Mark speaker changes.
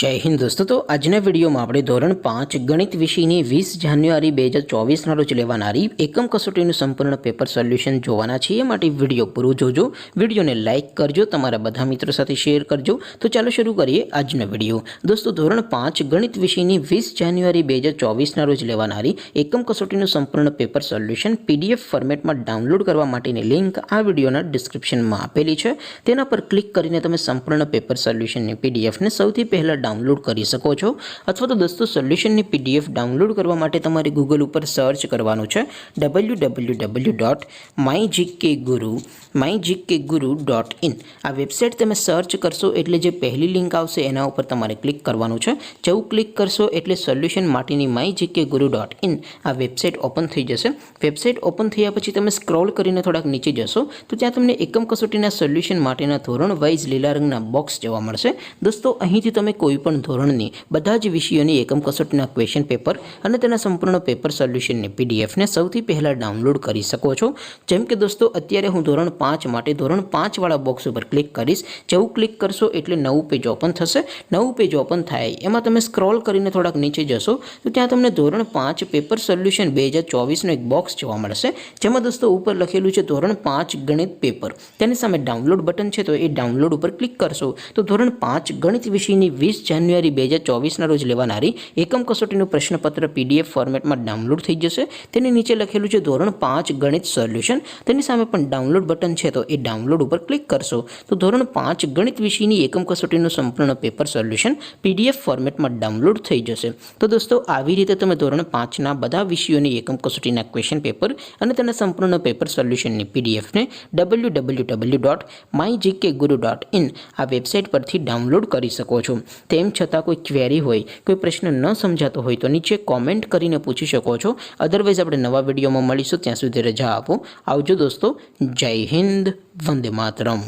Speaker 1: जय हिंद दोस्तों। तो આજના વિડીયોમાં આપણે ધોરણ 5 ગણિત વિષયની 20 જાન્યુઆરી 2024ના રોજ લેવાનારી એકમ કસોટીનું સંપૂર્ણ પેપર સોલ્યુશન જોવાના છીએ। માટે વિડીયો પૂરો જોજો, વિડીયોને લાઇક કરજો, તમારા બધા મિત્રો સાથે શેર કરજો। તો ચાલો શરૂ કરીએ આજનો વિડીયો। દોસ્તો ધોરણ 5 ગણિત વિષયની 20 જાન્યુઆરી 2024ના રોજ લેવાનારી એકમ કસોટીનું સંપૂર્ણ પેપર સોલ્યુશન પીડીએફ ફોર્મેટમાં ડાઉનલોડ કરવા માટેની લિંક આ વિડીયોના ડિસ્ક્રિપ્શનમાં આપેલી છે। તેના પર ક્લિક કરીને તમે સંપૂર્ણ પેપર સોલ્યુશનની પીડીએફને સૌથી પહેલા डाउनलॉड કરી શકો છો। અથવા તો દોસ્તો સોલ્યુશનની પીડીએફ ડાઉનલોડ કરવા માટે તમારે ગૂગલ ઉપર સર્ચ કરવાનું છે www.mygkguru.in। આ વેબસાઇટ તમે સર્ચ કરશો એટલે જે પહેલી લિંક આવશે એના ઉપર તમારે ક્લિક કરવાનું છે। જેવું ક્લિક કરશો એટલે સોલ્યુશન માટેની mygkguru.in આ વેબસાઇટ ઓપન થઈ જશે। વેબસાઇટ ઓપન થયા પછી તમે સ્ક્રોલ કરીને થોડાક નીચે જશો તો ત્યાં તમને એકમ કસોટીના સોલ્યુશન માટેના ધોરણ વાઇઝ લીલા રંગના બોક્સ જોવા મળશે। દોસ્તો અહીંથી તમે કોઈપણ ધોરણની બધા જ વિષયોની એકમ કસોટીના ક્વેશ્ચન પેપર અને તેના સંપૂર્ણ પેપર સોલ્યુશનની પીડીએફને સૌથી પહેલાં ડાઉનલોડ કરી શકો છો। જેમ કે દોસ્તો અત્યારે હું ધોરણ 5 માટે ધોરણ 5 વાળા બોક્સ ઉપર ક્લિક કરીશ। જેવું ક્લિક કરશો એટલે નવું પેજ ઓપન થશે। નવું પેજ ઓપન થાય એમાં તમે સ્ક્રોલ કરીને થોડાક નીચે જશો તો ત્યાં તમને ધોરણ 5 પેપર સોલ્યુશન 2024નો એક બોક્સ જોવા મળશે। જેમાં દોસ્તો ઉપર લખેલું છે ધોરણ 5 ગણિત પેપર, તેની સામે ડાઉનલોડ બટન છે તો એ ડાઉનલોડ ઉપર ક્લિક કરશો તો ધોરણ 5 ગણિત વિષયની 20 જાન્યુઆરી 2024ના રોજ લેવાનારી એકમ કસોટીનું પ્રશ્નપત્ર પીડીએફ ફોર્મેટમાં ડાઉનલોડ થઈ જશે। તેની નીચે લખેલું છે ધોરણ 5 ગણિત સોલ્યુશન, તેની સામે પણ ડાઉનલોડ બટન છે તો એ ડાઉનલોડ ઉપર ક્લિક કરશો તો ધોરણ 5 ગણિત વિષયની એકમ કસોટીનું સંપૂર્ણ પેપર સોલ્યુશન પીડીએફ ફોર્મેટમાં ડાઉનલોડ થઈ જશે। તો દોસ્તો આવી રીતે તમે ધોરણ 5ના બધા વિષયોની એકમ કસોટીના ક્વેશ્ચન પેપર અને તેના સંપૂર્ણ પેપર સોલ્યુશનની પીડીએફને www.mygkguru.in આ વેબસાઇટ પરથી ડાઉનલોડ કરી શકો છો। તેમ છતાં કોઈ ક્વેરી હોય, કોઈ પ્રશ્ન ન સમજાતો હોય તો નીચે કોમેન્ટ કરીને પૂછી શકો છો। અધરવાઇઝ આપણે નવા વિડીયોમાં મળીશું, ત્યાં સુધી રજા આપો। આવજો દોસ્તો, જય હિન્દ, વંદે માતરમ।